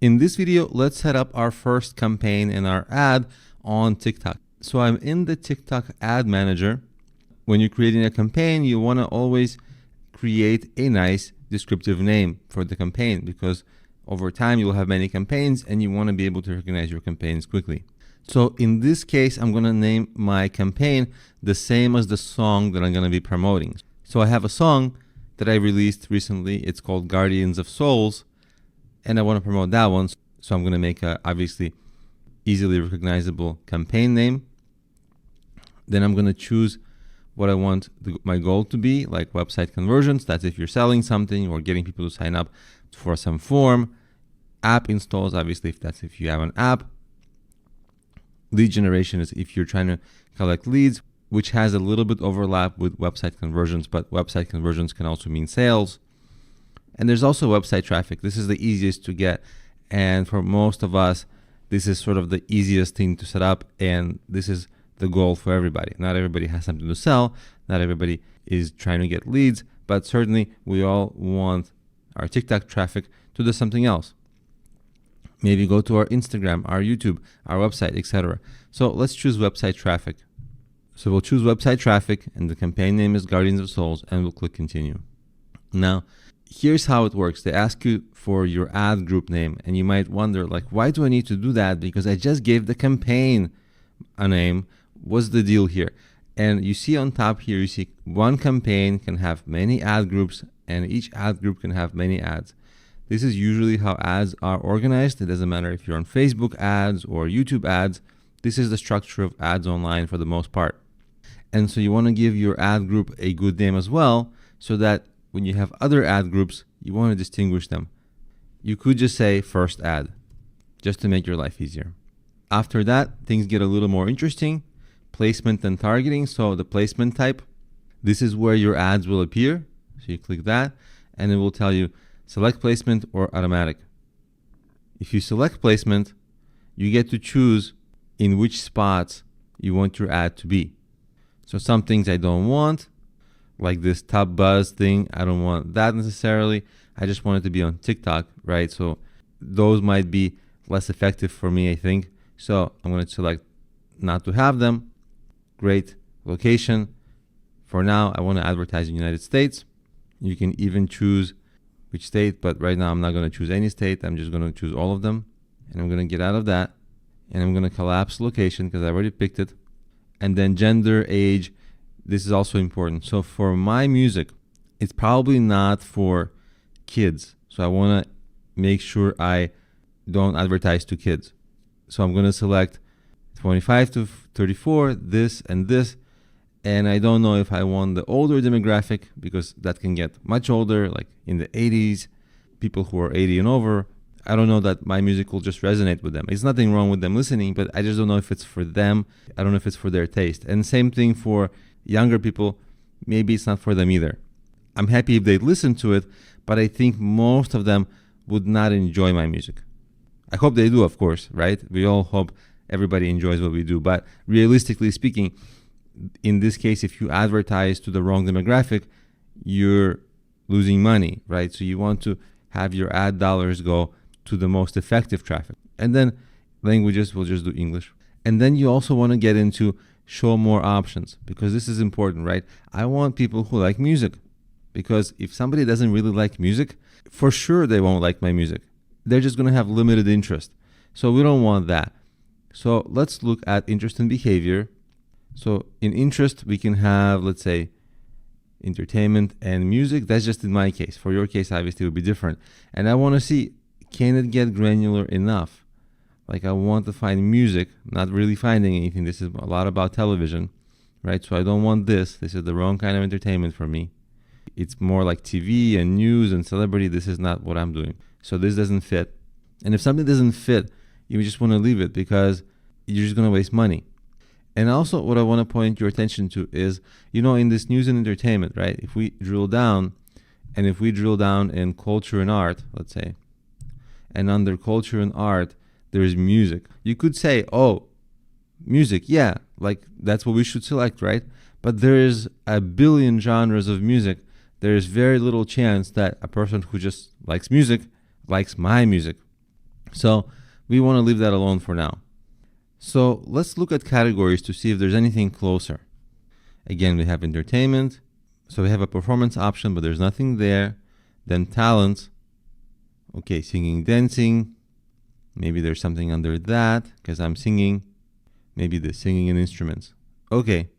In this video, let's set up our first campaign and our ad on TikTok. So I'm in the TikTok ad manager. When you're creating a campaign, you want to always create a nice descriptive name for the campaign, because over time you'll have many campaigns and you want to be able to recognize your campaigns quickly. So in this case, I'm going to name my campaign the same as the song that I'm going to be promoting. So I have a song that I released recently. It's called Guardians of Souls, and I want to promote that one. So I'm going to make a obviously easily recognizable campaign name. Then I'm going to choose what I want my goal to be, like website conversions. That's if you're selling something or getting people to sign up for some form. App installs, obviously, if you have an app. Lead generation is if you're trying to collect leads, which has a little bit overlap with website conversions, but website conversions can also mean sales. And there's also website traffic. This is the easiest to get. And for most of us, this is sort of the easiest thing to set up. And this is the goal for everybody. Not everybody has something to sell. Not everybody is trying to get leads, but certainly we all want our TikTok traffic to do something else. Maybe go to our Instagram, our YouTube, our website, etc. So let's choose website traffic. So we'll choose website traffic, and the campaign name is Guardians of Souls, and we'll click continue. Now, here's how it works. They ask you for your ad group name, and you might wonder, like, why do I need to do that? Because I just gave the campaign a name. What's the deal here? And you see on top here, you see one campaign can have many ad groups, and each ad group can have many ads. This is usually how ads are organized. It doesn't matter if you're on Facebook ads or YouTube ads. This is the structure of ads online for the most part. And so you want to give your ad group a good name as well, so that when you have other ad groups, you want to distinguish them. You could just say first ad, just to make your life easier. After that, things get a little more interesting. Placement and targeting. So the placement type, this is where your ads will appear. So you click that, and it will tell you select placement or automatic. If you select placement, you get to choose in which spots you want your ad to be. So some things I don't want, like this top buzz thing, I don't want that necessarily. I just want it to be on TikTok, right? So those might be less effective for me, I think. So I'm going to select not to have them. Great. Location. For now, I want to advertise in the United States. You can even choose which state, but right now I'm not going to choose any state. I'm just going to choose all of them. And I'm going to get out of that. And I'm going to collapse location because I already picked it. And then gender, age. This is also important. So for my music, it's probably not for kids. So I want to make sure I don't advertise to kids. So I'm going to select 25 to 34, this and this. And I don't know if I want the older demographic, because that can get much older, like in the 80s, people who are 80 and over. I don't know that my music will just resonate with them. It's nothing wrong with them listening, but I just don't know if it's for them. I don't know if it's for their taste. And same thing for younger people. Maybe it's not for them either. I'm happy if they listen to it, but I think most of them would not enjoy my music. I hope they do, of course, right? We all hope everybody enjoys what we do. But realistically speaking, in this case, if you advertise to the wrong demographic, you're losing money, right? So you want to have your ad dollars go to the most effective traffic. And then languages, we'll just do English. And then you also want to get into show more options, because this is important, right? I want people who like music, because if somebody doesn't really like music, for sure they won't like my music. They're just going to have limited interest. So we don't want that. So let's look at interest and behavior. So in interest, we can have, let's say, entertainment and music. That's just in my case. For your case, obviously, it would be different. And I want to see, can it get granular enough? Like, I want to find music, not really finding anything. This is a lot about television, right? So I don't want this. This is the wrong kind of entertainment for me. It's more like TV and news and celebrity. This is not what I'm doing. So this doesn't fit. And if something doesn't fit, you just want to leave it, because you're just going to waste money. And also what I want to point your attention to is, in this news and entertainment, right? If we drill down, and if we drill down in culture and art, let's say, and under culture and art, there's music. You could say, oh, music, yeah, like that's what we should select, right? But there is a billion genres of music. There is very little chance that a person who just likes music likes my music. So we want to leave that alone for now. So let's look at categories to see if there's anything closer. Again, we have entertainment. So we have a performance option, but there's nothing there. Then talent. Okay, singing, dancing. Maybe there's something under that because I'm singing. Maybe the singing and instruments. Okay,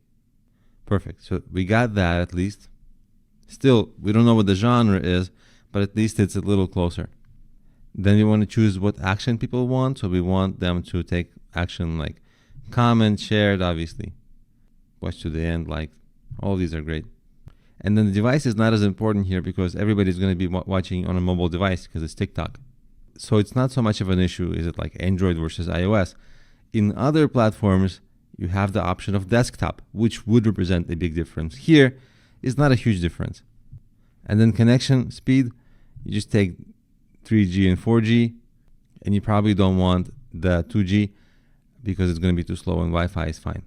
perfect. So we got that at least. Still, we don't know what the genre is, but at least it's a little closer. Then we want to choose what action people want. So we want them to take action like comment, shared, obviously. Watch to the end, like. All these are great. And then the device is not as important here because everybody's going to be watching on a mobile device because it's TikTok. So it's not so much of an issue. Is it like Android versus iOS? In other platforms, you have the option of desktop, which would represent a big difference. Here is not a huge difference. And then connection speed, you just take 3G and 4G, and you probably don't want the 2G because it's going to be too slow and Wi-Fi is fine.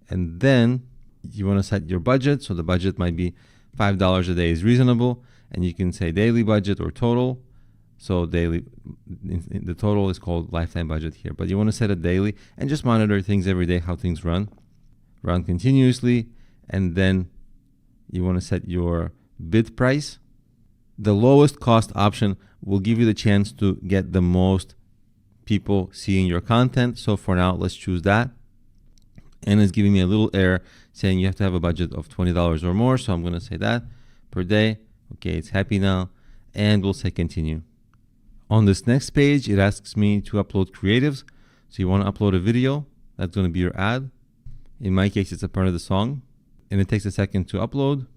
And then you want to set your budget. So the budget might be $5 a day is reasonable, and you can say daily budget or total. So daily, the total is called lifetime budget here, but you want to set it daily and just monitor things every day, how things run continuously. And then you want to set your bid price. The lowest cost option will give you the chance to get the most people seeing your content. So for now, let's choose that. And it's giving me a little error saying you have to have a budget of $20 or more. So I'm going to say that per day. Okay, it's happy now. And we'll say continue. On this next page, it asks me to upload creatives. So you want to upload a video. That's going to be your ad. In my case, it's a part of the song. And it takes a second to upload.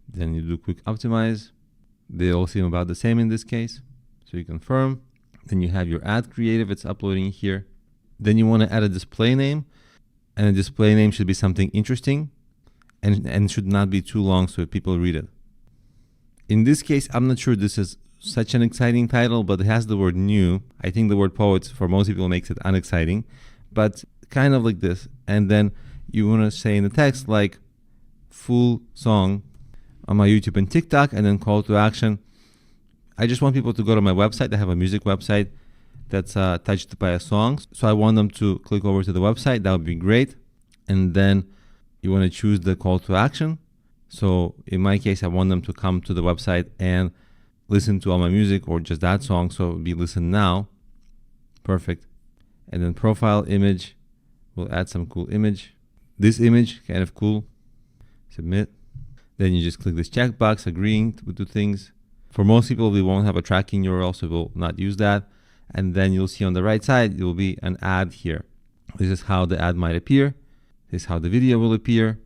Then you do quick optimize. They all seem about the same in this case. So you confirm. Then you have your ad creative. It's uploading here. Then you want to add a display name. And the display name should be something interesting and should not be too long so people read it. In this case, I'm not sure this is such an exciting title, but it has the word new. I think the word poets for most people makes it unexciting, but kind of like this. And then you want to say in the text like full song on my YouTube and TikTok, and then call to action. I just want people to go to my website. I have a music website that's touched by a song. So I want them to click over to the website. That would be great. And then you want to choose the call to action. So in my case, I want them to come to the website and listen to all my music or just that song. So it would be listen now. Perfect. And then profile image. We'll add some cool image. This image, kind of cool. Submit. Then you just click this checkbox, agreeing to things. For most people, we won't have a tracking URL, so we'll not use that. And then you'll see on the right side, there will be an ad here. This is how the ad might appear. This is how the video will appear.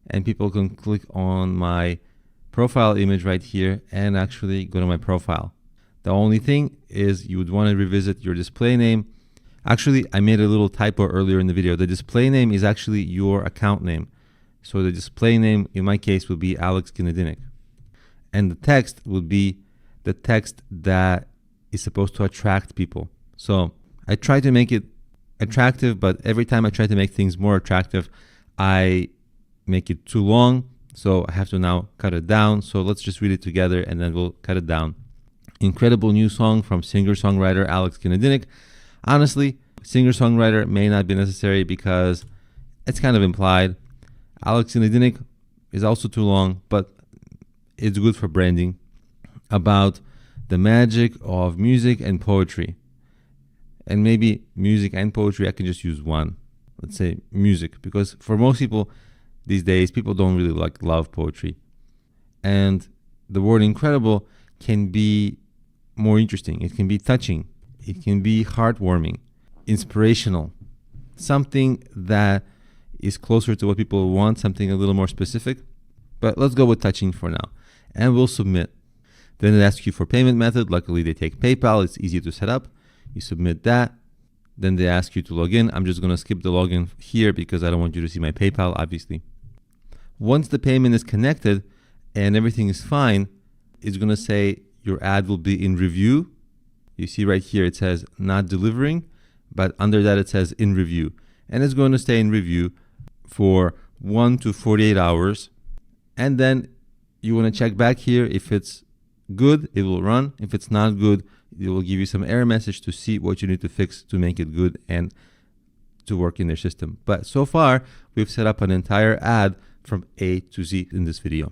And people can click on my profile image right here and actually go to my profile. The only thing is you would want to revisit your display name. Actually, I made a little typo earlier in the video. The display name is actually your account name. So the display name, in my case, would be Alex Kinedinik. And the text would be the text that is supposed to attract people. So I try to make it attractive, but every time I try to make things more attractive, I make it too long. So I have to now cut it down. So let's just read it together and then we'll cut it down. Incredible new song from singer-songwriter Alex Kinedinik. Honestly, singer-songwriter may not be necessary because it's kind of implied. Alex Kinedinik is also too long, but it's good for branding. About the magic of music and poetry. And maybe music and poetry, I can just use one. Let's say music, because for most people these days, people don't really love poetry. And the word incredible can be more interesting. It can be touching. It can be heartwarming, inspirational, something that is closer to what people want, something a little more specific. But let's go with touching for now. And we'll submit. Then it asks you for payment method. Luckily, they take PayPal. It's easy to set up. You submit that. Then they ask you to log in. I'm just going to skip the login here because I don't want you to see my PayPal, obviously. Once the payment is connected and everything is fine, it's going to say your ad will be in review. You see right here, it says not delivering, but under that it says in review. And it's going to stay in review for 1 to 48 hours. And then you want to check back here if it's good, it will run. If it's not good, it will give you some error message to see what you need to fix to make it good and to work in their system. But so far, we've set up an entire ad from A to Z in this video.